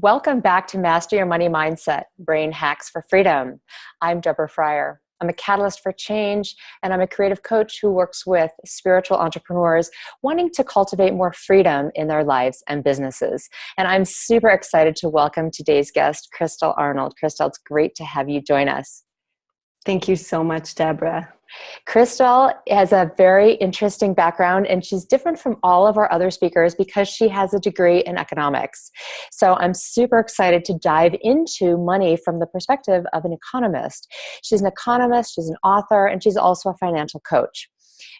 Welcome back to Master Your Money Mindset, Brain Hacks for Freedom. I'm Deborah Fryer. I'm a catalyst for change, and I'm a creative coach who works with spiritual entrepreneurs wanting to cultivate more freedom in their lives and businesses. And I'm super excited to welcome today's guest, Crystal Arnold. Crystal, it's great to have you join us. Thank you so much, Deborah. Crystal has a very interesting background, and she's different from all of our other speakers because she has a degree in economics. So I'm super excited to dive into money from the perspective of an economist. She's an economist, she's an author, and she's also a financial coach.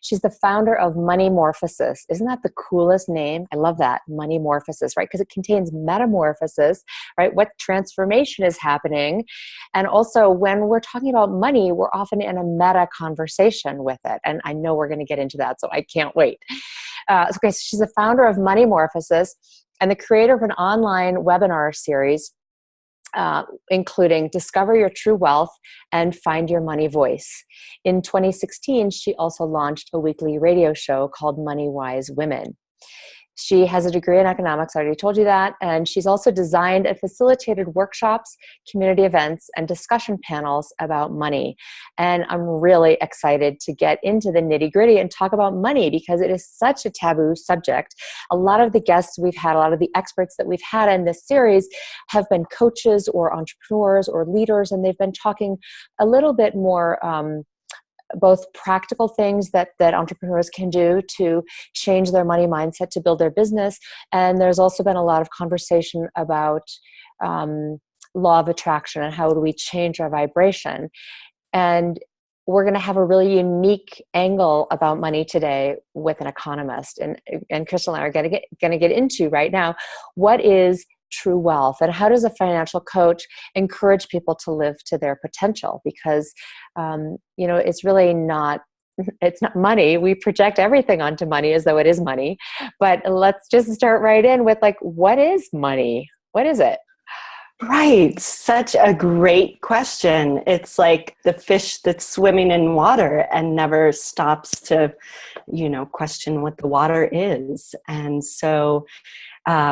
She's the founder of Money Morphosis. Isn't that the coolest name? I love that, Money Morphosis, right? Because it contains metamorphosis, right? What transformation is happening. And also when we're talking about money, we're often in a meta conversation with it. And I know we're going to get into that, so I can't wait. Okay, so she's the founder of Money Morphosis and the creator of an online webinar series including Discover Your True Wealth and Find Your Money Voice. In 2016, she also launched a weekly radio show called Money Wise Women. She has a degree in economics, I already told you that, and she's also designed and facilitated workshops, community events, and discussion panels about money. And I'm really excited to get into the nitty-gritty and talk about money because it is such a taboo subject. A lot of the guests we've had, a lot of the experts that we've had in this series have been coaches or entrepreneurs or leaders, and they've been talking a little bit more both practical things that entrepreneurs can do to change their money mindset to build their business. And there's also been a lot of conversation about law of attraction and how do we change our vibration. And we're going to have a really unique angle about money today with an economist. And Crystal and I are going to get into right now, what is true wealth and how does a financial coach encourage people to live to their potential? Because it's really not money. We project everything onto money as though it is money. But let's just start right in with what is money? What is it? Right. Such a great question. It's like the fish that's swimming in water and never stops to, question what the water is. And so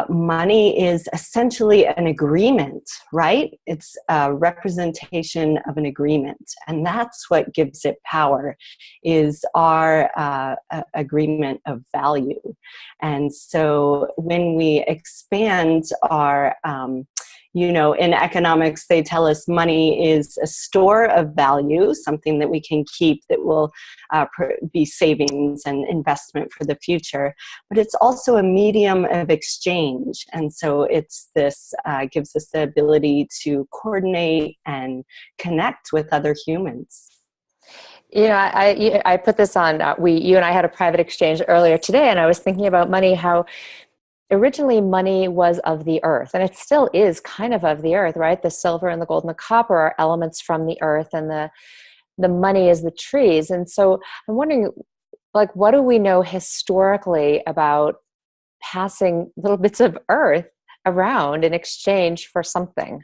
money is essentially an agreement, right? It's a representation of an agreement. And that's what gives it power, is our agreement of value. And so when we expand our in economics, they tell us money is a store of value, something that we can keep that will be savings and investment for the future. But it's also a medium of exchange. And so it's this gives us the ability to coordinate and connect with other humans. I put this on, you and I had a private exchange earlier today, and I was thinking about money, how originally money was of the earth, and it still is kind of the earth, right? The silver and the gold and the copper are elements from the earth, and the money is the trees. And so I'm wondering, what do we know historically about passing little bits of earth around in exchange for something?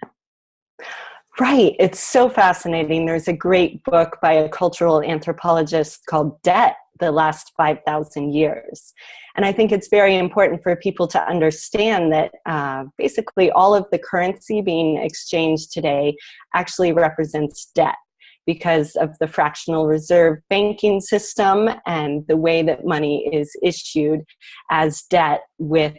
Right. It's so fascinating. There's a great book by a cultural anthropologist called Debt, the Last 5,000 Years. And I think it's very important for people to understand that basically all of the currency being exchanged today actually represents debt, because of the fractional reserve banking system and the way that money is issued as debt with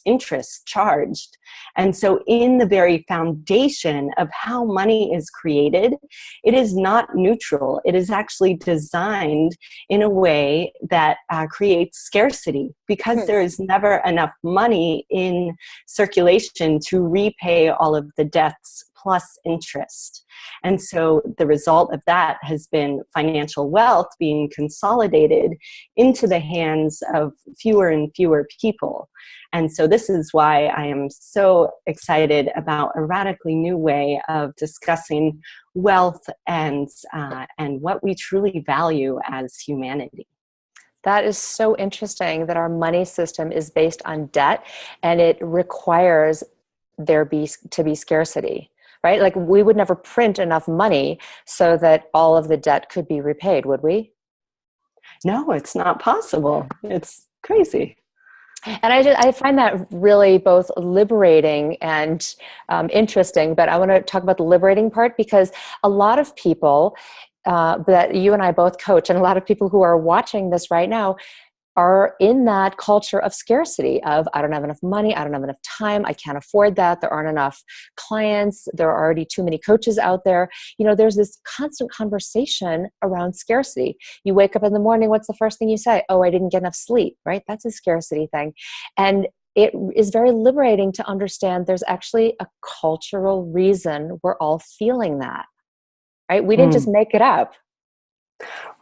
interest charged. And so in the very foundation of how money is created, it is not neutral. It is actually designed in a way that creates scarcity, because there is never enough money in circulation to repay all of the debts plus interest. And so the result of that has been financial wealth being consolidated into the hands of fewer and fewer people. And so this is why I am so excited about a radically new way of discussing wealth and what we truly value as humanity. That is so interesting that our money system is based on debt, and it requires to be scarcity. Right? We would never print enough money so that all of the debt could be repaid, would we? No, it's not possible. It's crazy. And I find that really both liberating and interesting. But I want to talk about the liberating part, because a lot of people that you and I both coach, and a lot of people who are watching this right now, are in that culture of scarcity of, I don't have enough money, I don't have enough time, I can't afford that, there aren't enough clients, there are already too many coaches out there. There's this constant conversation around scarcity. You wake up in the morning, what's the first thing you say? Oh, I didn't get enough sleep, right? That's a scarcity thing. And it is very liberating to understand there's actually a cultural reason we're all feeling that, right? We didn't just make it up.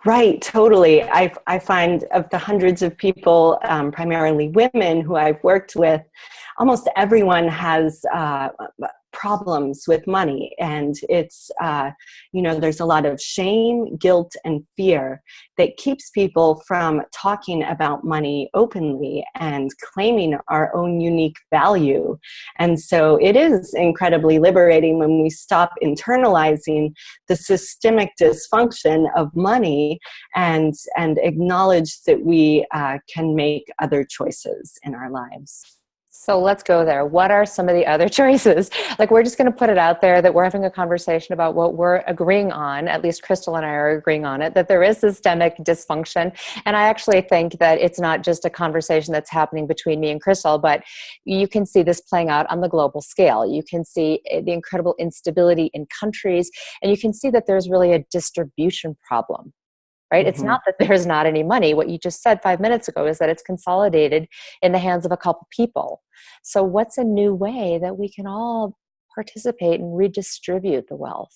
Right, totally. I find of the hundreds of people, primarily women, who I've worked with, almost everyone has problems with money. And it's, there's a lot of shame, guilt, and fear that keeps people from talking about money openly and claiming our own unique value. And so it is incredibly liberating when we stop internalizing the systemic dysfunction of money and acknowledge that we can make other choices in our lives. So let's go there. What are some of the other choices? Like, we're just going to put it out there that we're having a conversation about what we're agreeing on, at least Crystal and I are agreeing on it, that there is systemic dysfunction. And I actually think that it's not just a conversation that's happening between me and Crystal, but you can see this playing out on the global scale. You can see the incredible instability in countries, and you can see that there's really a distribution problem. Right? It's not that there's not any money. What you just said 5 minutes ago is that it's consolidated in the hands of a couple people. So what's a new way that we can all participate and redistribute the wealth?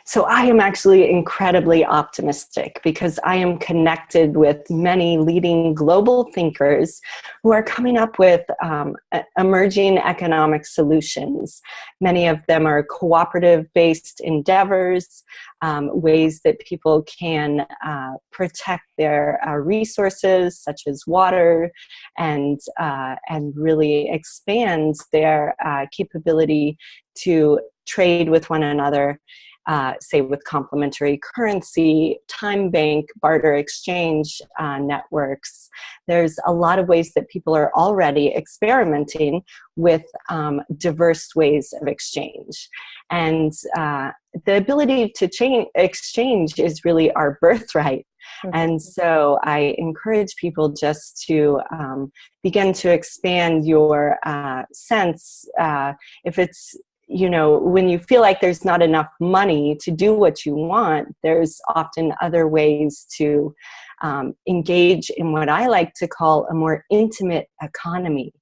So I am actually incredibly optimistic because I am connected with many leading global thinkers who are coming up with emerging economic solutions. Many of them are cooperative-based endeavors, ways that people can protect their resources, such as water, and really expand their capability to trade with one another, say with complementary currency, time bank, barter exchange networks. There's a lot of ways that people are already experimenting with diverse ways of exchange. And the ability to exchange is really our birthright. And so I encourage people just to begin to expand your sense. If it's, when you feel like there's not enough money to do what you want, there's often other ways to engage in what I like to call a more intimate economy.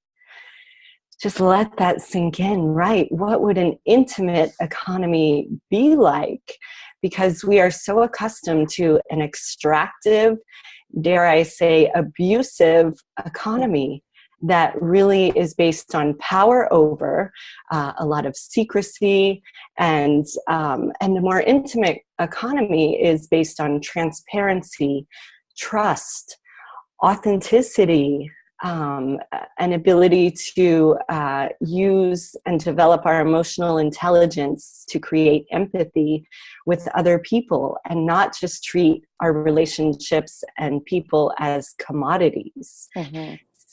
Just let that sink in, right? What would an intimate economy be like? Because we are so accustomed to an extractive, dare I say, abusive economy that really is based on power over a lot of secrecy, and the more intimate economy is based on transparency, trust, authenticity, an ability to use and develop our emotional intelligence to create empathy with other people and not just treat our relationships and people as commodities.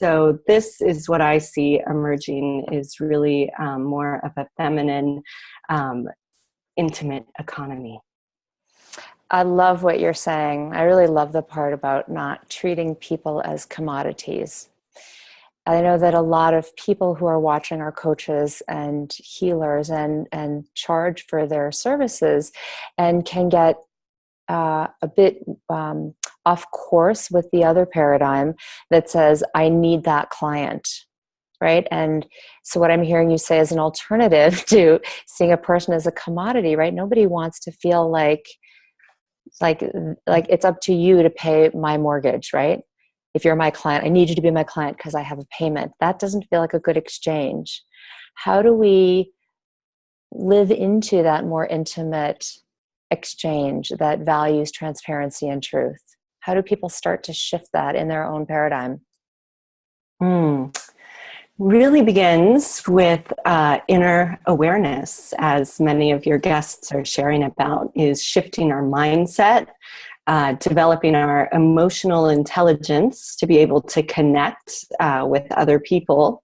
So this is what I see emerging, is really more of a feminine, intimate economy. I love what you're saying. I really love the part about not treating people as commodities. I know that a lot of people who are watching are coaches and healers and charge for their services and can get a bit off course with the other paradigm that says, I need that client, right? And so what I'm hearing you say is an alternative to seeing a person as a commodity, right? Nobody wants to feel like it's up to you to pay my mortgage, right? If you're my client, I need you to be my client because I have a payment. That doesn't feel like a good exchange. How do we live into that more intimate exchange that values transparency and truth? How do people start to shift that in their own paradigm? Really begins with inner awareness, as many of your guests are sharing about, is shifting our mindset, developing our emotional intelligence to be able to connect with other people.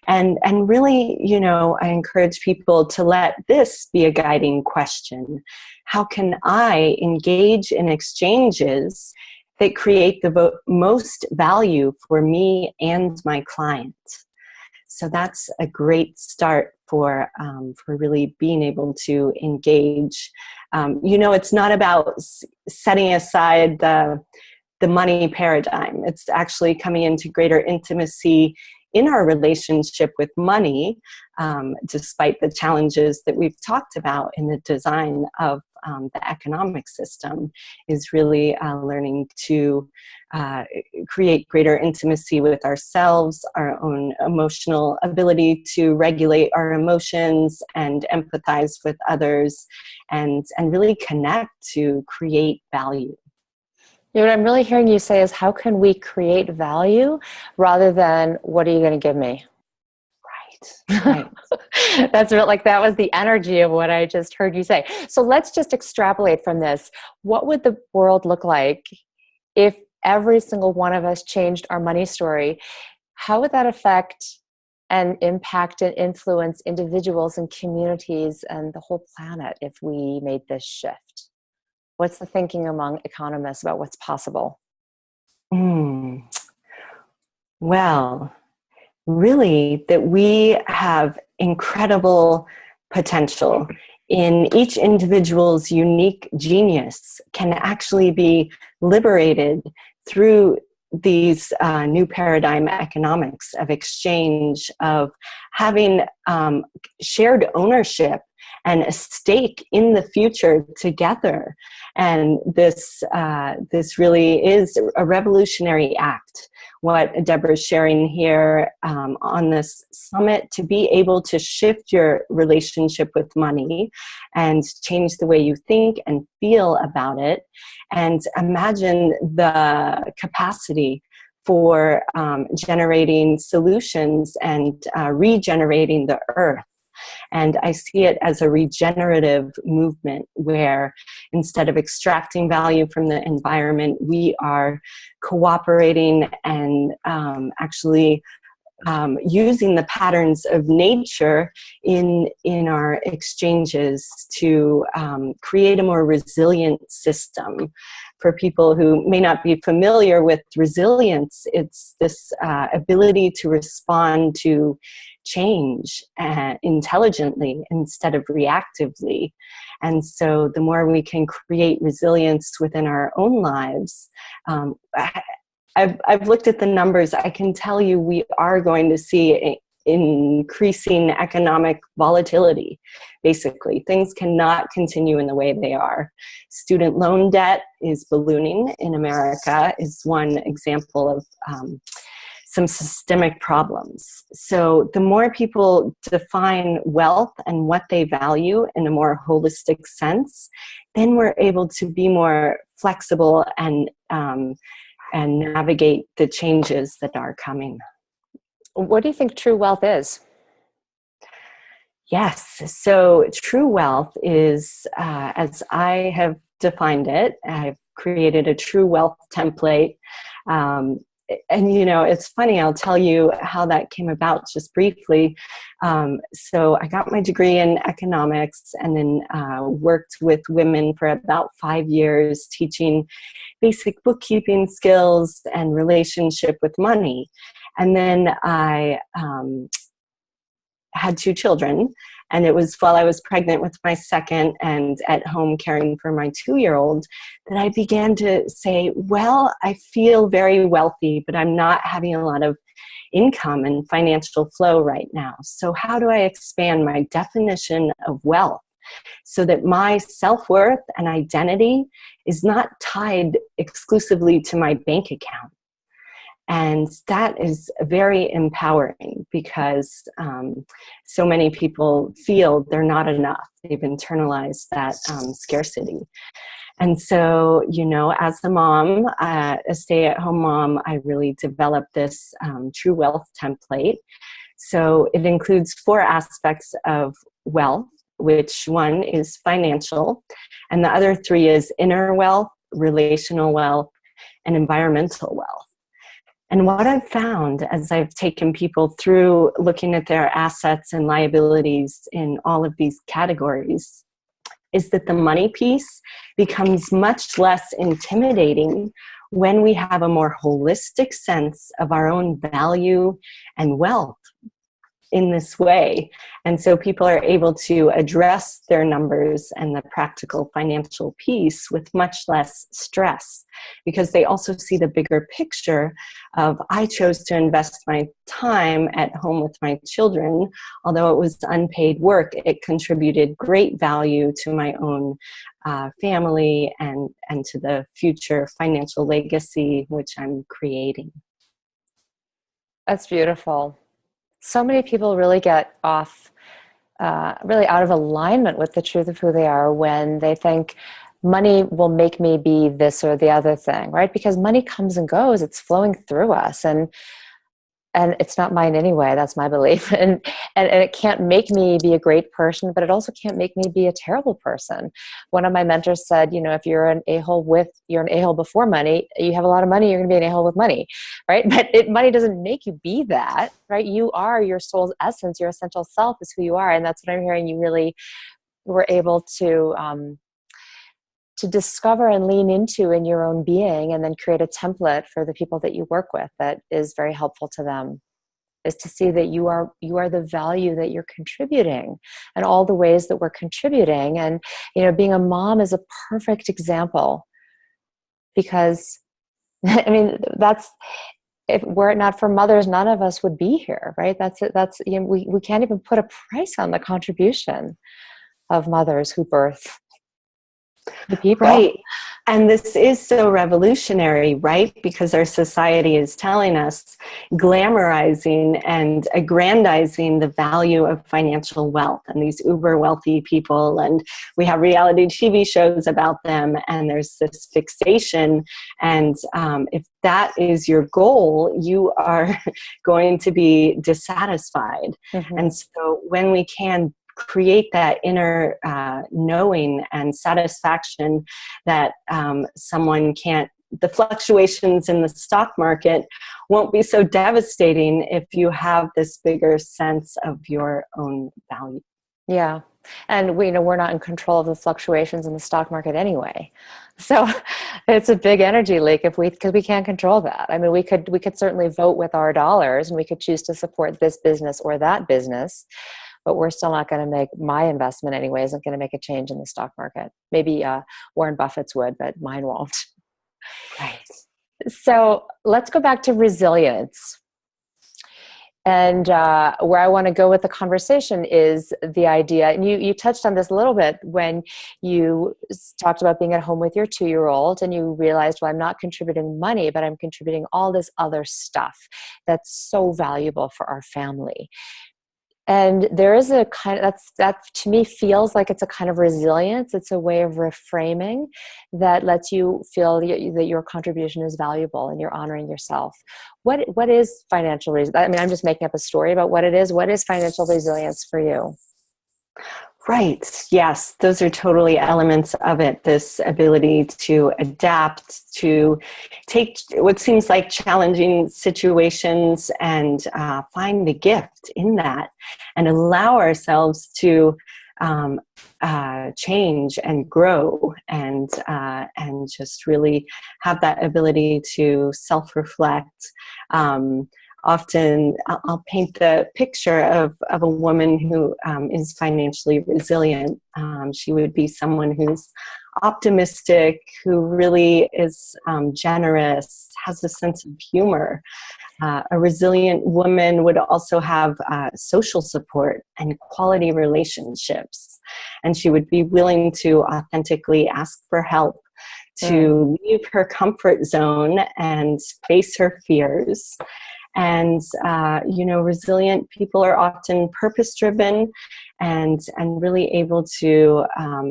And really, I encourage people to let this be a guiding question. How can I engage in exchanges that create the most value for me and my client? So that's a great start for really being able to engage. It's not about setting aside the money paradigm. It's actually coming into greater intimacy in our relationship with money, despite the challenges that we've talked about in the design of the economic system, is really learning to create greater intimacy with ourselves, our own emotional ability to regulate our emotions and empathize with others, and really connect to create value. What I'm really hearing you say is, how can we create value rather than what are you going to give me? Right. That was the energy of what I just heard you say. So let's just extrapolate from this. What would the world look like if every single one of us changed our money story? How would that affect and impact and influence individuals and communities and the whole planet if we made this shift? What's the thinking among economists about what's possible? Well, really, that we have incredible potential in each individual's unique genius can actually be liberated through these new paradigm economics of exchange, of having shared ownership and a stake in the future together. And this really is a revolutionary act, what Deborah's sharing here on this summit, to be able to shift your relationship with money and change the way you think and feel about it, and imagine the capacity for generating solutions and regenerating the earth. And I see it as a regenerative movement where instead of extracting value from the environment, we are cooperating and actually using the patterns of nature in our exchanges to create a more resilient system. For people who may not be familiar with resilience, it's this ability to respond to change intelligently instead of reactively. And so the more we can create resilience within our own lives, I've looked at the numbers. I can tell you we are going to see increasing economic volatility. Basically, things cannot continue in the way they are. Student loan debt is ballooning in America, is one example of some systemic problems. So the more people define wealth and what they value in a more holistic sense, then we're able to be more flexible and navigate the changes that are coming. What do you think true wealth is? Yes, so true wealth is, as I have defined it, I've created a true wealth template. And it's funny, I'll tell you how that came about just briefly. So I got my degree in economics and then worked with women for about 5 years, teaching basic bookkeeping skills and relationship with money. And then I had 2 children, and it was while I was pregnant with my second and at home caring for my 2-year-old that I began to say, well, I feel very wealthy, but I'm not having a lot of income and financial flow right now. So how do I expand my definition of wealth so that my self-worth and identity is not tied exclusively to my bank account? And that is very empowering because so many people feel they're not enough. They've internalized that scarcity. And so, as a mom, a stay-at-home mom, I really developed this true wealth template. So it includes 4 aspects of wealth, which one is financial, and the other 3 is inner wealth, relational wealth, and environmental wealth. And what I've found as I've taken people through looking at their assets and liabilities in all of these categories is that the money piece becomes much less intimidating when we have a more holistic sense of our own value and wealth in this way. And so people are able to address their numbers and the practical financial piece with much less stress, because they also see the bigger picture of, I chose to invest my time at home with my children. Although it was unpaid work, it contributed great value to my own family and to the future financial legacy which I'm creating. That's beautiful. So many people really get off, really out of alignment with the truth of who they are when they think money will make me be this or the other thing, right? Because money comes and goes, it's flowing through us, and it's not mine anyway. That's my belief. And it can't make me be a great person, but it also can't make me be a terrible person. One of my mentors said, if you're an a-hole before money, you have a lot of money, you're going to be an a-hole with money, right? But money doesn't make you be that, right? You are your soul's essence, your essential self is who you are. And that's what I'm hearing you really were able to discover and lean into in your own being, and then create a template for the people that you work with that is very helpful to them, is to see that you are the value that you're contributing and all the ways that we're contributing. And, being a mom is a perfect example, because I mean, if were it not for mothers, none of us would be here, right? We can't even put a price on the contribution of mothers who birth the people. Right. And this is so revolutionary, right? Because our society is telling us, glamorizing and aggrandizing the value of financial wealth and these uber wealthy people. And we have reality TV shows about them, and there's this fixation. And if that is your goal, you are going to be dissatisfied. Mm-hmm. And so when we can create that inner knowing and satisfaction that the fluctuations in the stock market won't be so devastating if you have this bigger sense of your own value. Yeah. And we're not in control of the fluctuations in the stock market anyway. So it's a big energy leak because we can't control that. I mean, we could certainly vote with our dollars, and we could choose to support this business or that business, but we're still not going to make, my investment anyway, isn't going to make a change in the stock market. Maybe Warren Buffett's would, but mine won't. Right. So let's go back to resilience. And where I want to go with the conversation is the idea, and you touched on this a little bit when you talked about being at home with your 2-year-old, and you realized, well, I'm not contributing money, but I'm contributing all this other stuff that's so valuable for our family. And there is a kind of, that to me feels like it's a kind of resilience. It's a way of reframing that lets you feel that your contribution is valuable and you're honoring yourself. What is financial resilience? I mean, I'm just making up a story about what it is. What is financial resilience for you? Right. Yes, those are totally elements of it. This ability to adapt, to take what seems like challenging situations and find the gift in that, and allow ourselves to change and grow, and just really have that ability to self-reflect. Often I'll paint the picture of a woman who is financially resilient. She would be someone who's optimistic, who really is generous, has a sense of humor. A resilient woman would also have social support and quality relationships. And she would be willing to authentically ask for help, to leave her comfort zone and face her fears. And, resilient people are often purpose-driven and really able to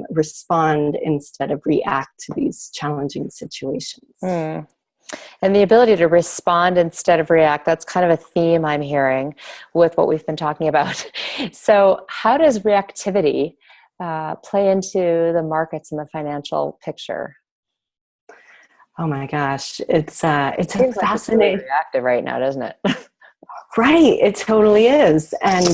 respond instead of react to these challenging situations. And the ability to respond instead of react, that's kind of a theme I'm hearing with what we've been talking about. So how does reactivity play into the markets and the financial picture? Oh my gosh, it's a Seems like it's really fascinating. reactive right now, doesn't it? Right, it totally is, and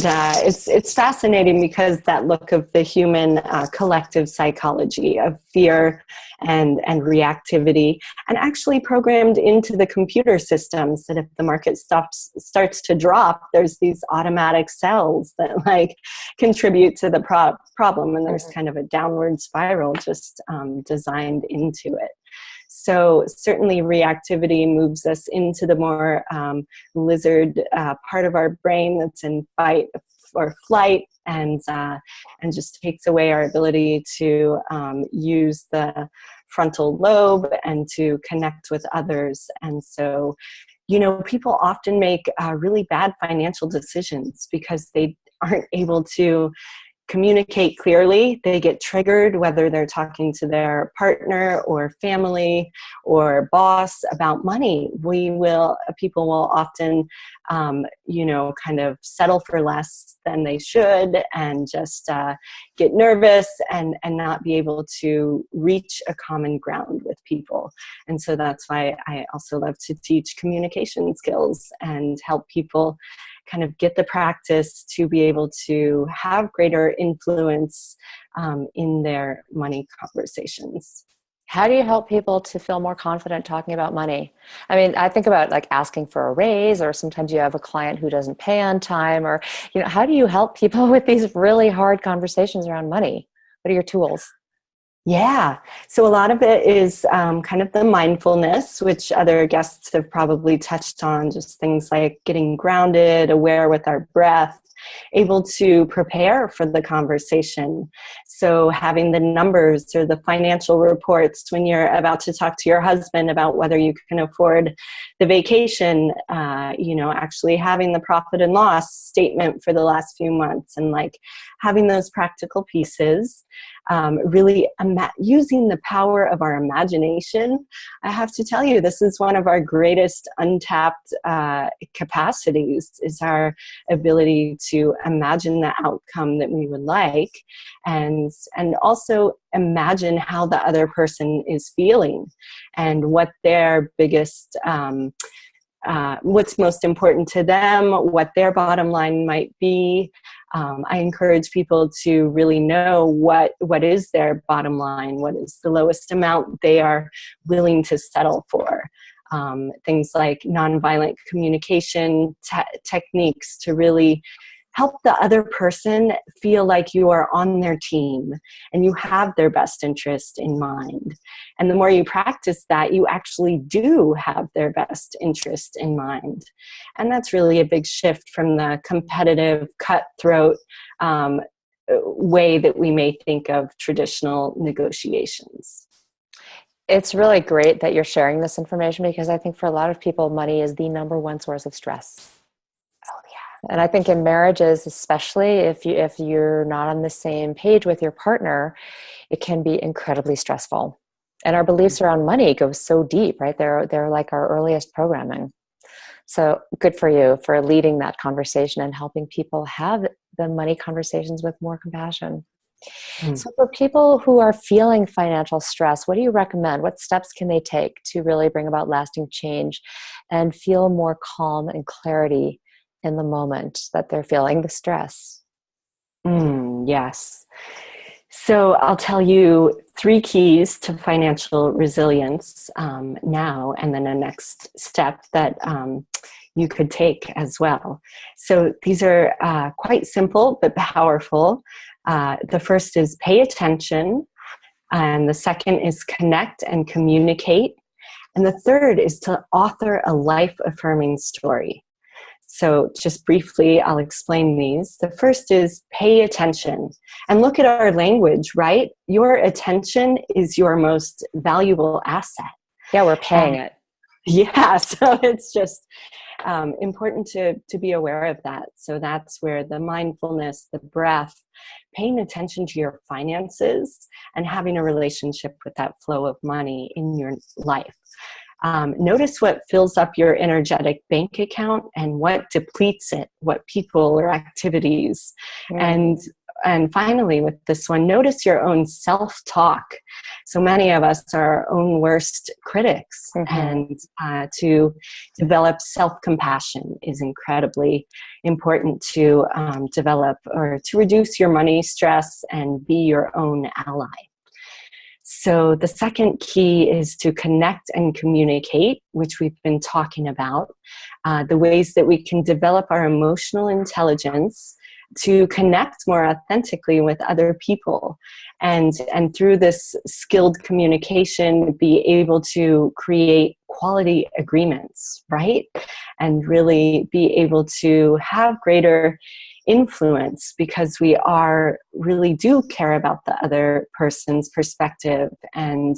it's fascinating because that look of the human collective psychology of fear and reactivity, and actually programmed into the computer systems that if the market starts to drop, there's these automatic cells that like contribute to the problem, and there's kind of a downward spiral just designed into it. So certainly reactivity moves us into the more lizard part of our brain that's in fight or flight, and just takes away our ability to use the frontal lobe and to connect with others. And so, you know, people often make really bad financial decisions because they aren't able to communicate clearly. They get triggered, whether they're talking to their partner or family or boss about money. People will often, kind of settle for less than they should, and just get nervous and not be able to reach a common ground with people. And so that's why I also love to teach communication skills and help people kind of get the practice to be able to have greater influence in their money conversations. How do you help people to feel more confident talking about money? I mean, I think about like asking for a raise, or sometimes you have a client who doesn't pay on time, or, how do you help people with these really hard conversations around money? What are your tools? Yeah. So a lot of it is kind of the mindfulness, which other guests have probably touched on, just things like getting grounded, aware with our breath, able to prepare for the conversation. So having the numbers or the financial reports when you're about to talk to your husband about whether you can afford the vacation, actually having the profit and loss statement for the last few months, and like having those practical pieces. Really using the power of our imagination. I have to tell you, this is one of our greatest untapped capacities, is our ability to imagine the outcome that we would like, and also imagine how the other person is feeling and what their biggest what's most important to them, what their bottom line might be. I encourage people to really know what is their bottom line, what is the lowest amount they are willing to settle for. Things like nonviolent communication techniques to really help the other person feel like you are on their team and you have their best interest in mind. And the more you practice that, you actually do have their best interest in mind. And that's really a big shift from the competitive, cutthroat way that we may think of traditional negotiations. It's really great that you're sharing this information, because I think for a lot of people, money is the number one source of stress. And I think in marriages, especially if you're not on the same page with your partner, it can be incredibly stressful. And our beliefs around money go so deep, right? They're like our earliest programming. So good for you for leading that conversation and helping people have the money conversations with more compassion. So for people who are feeling financial stress, what do you recommend? What steps can they take to really bring about lasting change and feel more calm and clarity in the moment that they're feeling the stress? Yes. So I'll tell you 3 keys to financial resilience now, and then a next step that you could take as well. So these are quite simple but powerful. The first is pay attention, and the second is connect and communicate, and the third is to author a life-affirming story. So just briefly, I'll explain these. The first is pay attention. And look at our language, right? Your attention is your most valuable asset. Yeah, we're paying it. Yeah, so it's just important to be aware of that. So that's where the mindfulness, the breath, paying attention to your finances, and having a relationship with that flow of money in your life. Notice what fills up your energetic bank account and what depletes it, what people or activities. And and finally, with this one, notice your own self-talk. So many of us are our own worst critics, and to develop self-compassion is incredibly important to develop, or to reduce your money stress and be your own ally. So the second key is to connect and communicate, which we've been talking about, the ways that we can develop our emotional intelligence to connect more authentically with other people. And through this skilled communication, be able to create quality agreements, right? And really be able to have greater influence, because we really do care about the other person's perspective, and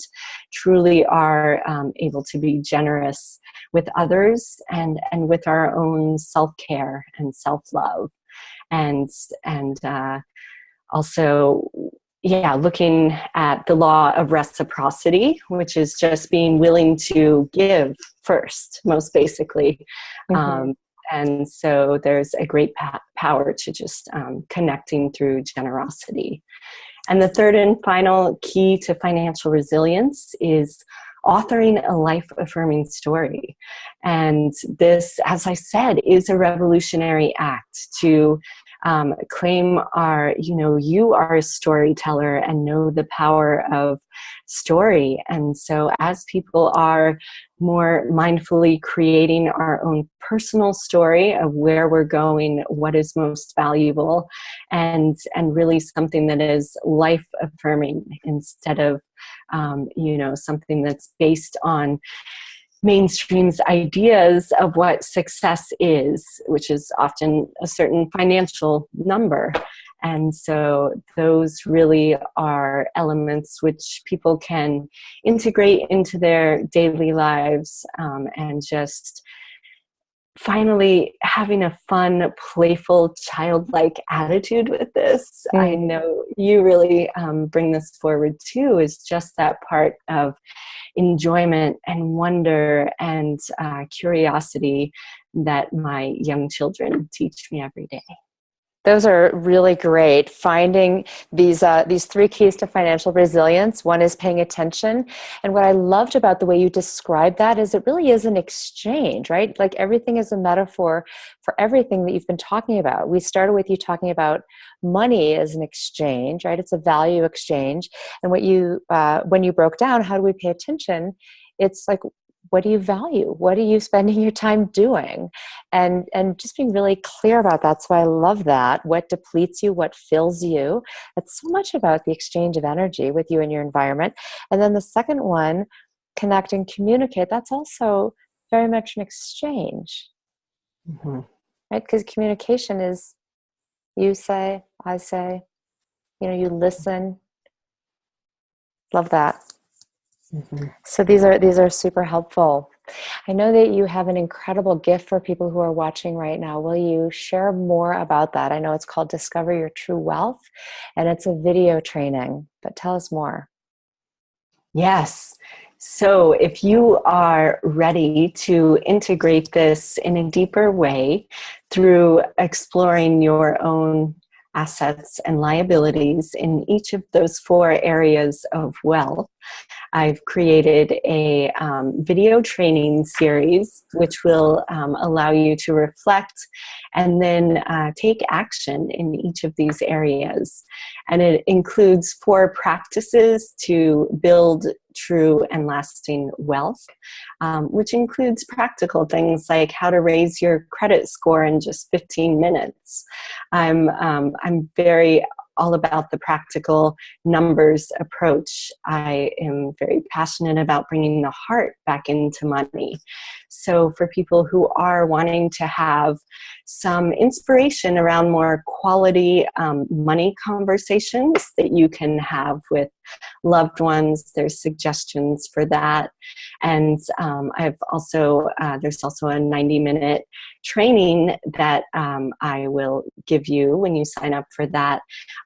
truly are able to be generous with others, and with our own self-care and self-love. And also, looking at the law of reciprocity, which is just being willing to give first, most basically. And so there's a great power to just connecting through generosity. And the third and final key to financial resilience is authoring a life-affirming story. And this, as I said, is a revolutionary act to claim you are a storyteller and know the power of story. And so as people are more mindfully creating our own personal story of where we're going, what is most valuable, and really something that is life affirming, instead of something that's based on mainstream's ideas of what success is, which is often a certain financial number. And so those really are elements which people can integrate into their daily lives, and just finally having a fun, playful, childlike attitude with this. I know you really bring this forward too, is just that part of enjoyment and wonder and curiosity that my young children teach me every day. Those are really great. Finding these three keys to financial resilience. One is paying attention. And what I loved about the way you described that is it really is an exchange, right? Like everything is a metaphor for everything that you've been talking about. We started with you talking about money as an exchange, right? It's a value exchange. And what you, when you broke down, how do we pay attention? It's like, what do you value? What are you spending your time doing? And just being really clear about that. So I love that. What depletes you? What fills you? It's so much about the exchange of energy with you and your environment. And then the second one, connect and communicate. That's also very much an exchange, right? Because communication is you say, I say, you listen. Love that. So these are super helpful. I know that you have an incredible gift for people who are watching right now. Will you share more about that? I know it's called Discover Your True Wealth, and it's a video training, but tell us more. Yes. So if you are ready to integrate this in a deeper way through exploring your own assets and liabilities in each of those 4 areas of wealth, I've created a video training series which will allow you to reflect and then take action in each of these areas. And it includes 4 practices to build true and lasting wealth, which includes practical things like how to raise your credit score in just 15 minutes. I'm very all about the practical numbers approach. I am very passionate about bringing the heart back into money. So for people who are wanting to have some inspiration around more quality money conversations that you can have with loved ones, there's suggestions for that. And there's also a 90-minute training that I will give you when you sign up for that.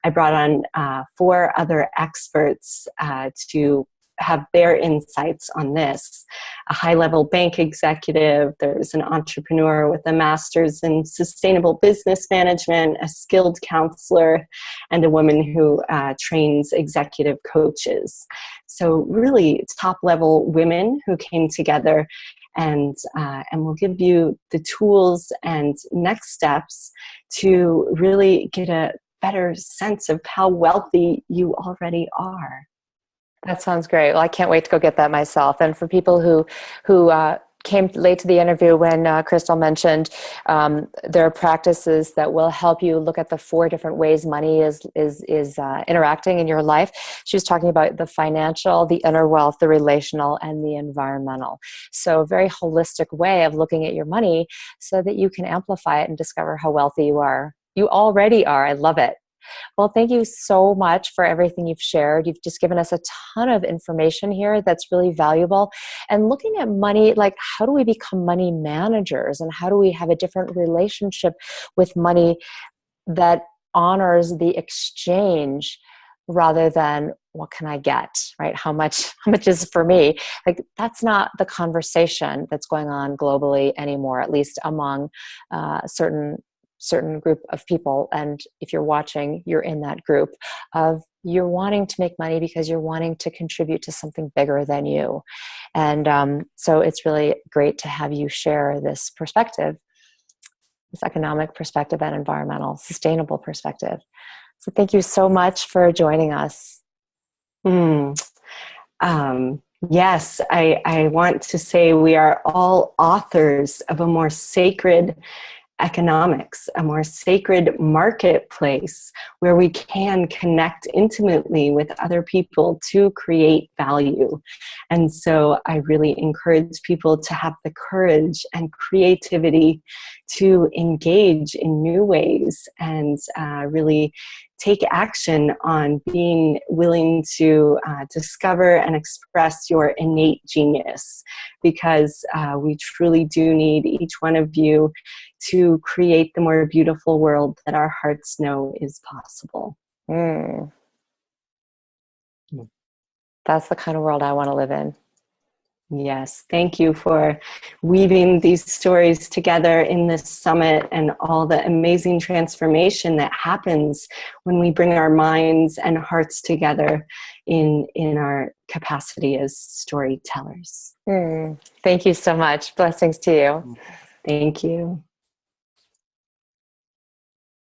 I brought on 4 other experts to have their insights on this. A high-level bank executive, there's an entrepreneur with a master's in sustainable business management, a skilled counselor, and a woman who trains executive coaches. So really top-level women who came together, and we'll give you the tools and next steps to really get a better sense of how wealthy you already are. That sounds great. Well, I can't wait to go get that myself. And for people who came late to the interview when Crystal mentioned there are practices that will help you look at the 4 different ways money is interacting in your life. She was talking about the financial, the inner wealth, the relational, and the environmental. So a very holistic way of looking at your money so that you can amplify it and discover how wealthy you are. You already are. I love it. Well, thank you so much for everything you've shared. You've just given us a ton of information here that's really valuable. And looking at money, like how do we become money managers and how do we have a different relationship with money that honors the exchange rather than what can I get, right? How much is for me? Like that's not the conversation that's going on globally anymore, at least among certain group of people. And if you're watching, you're in that group of you're wanting to make money because you're wanting to contribute to something bigger than you. And so it's really great to have you share this perspective, this economic perspective and environmental, sustainable perspective. So thank you so much for joining us. Yes, I want to say we are all authors of a more sacred economics, a more sacred marketplace where we can connect intimately with other people to create value. And so I really encourage people to have the courage and creativity to engage in new ways and really take action on being willing to discover and express your innate genius, because we truly do need each one of you to create the more beautiful world that our hearts know is possible. That's the kind of world I want to live in. Yes, thank you for weaving these stories together in this summit and all the amazing transformation that happens when we bring our minds and hearts together in our capacity as storytellers. Thank you so much. Blessings to you. Thank you.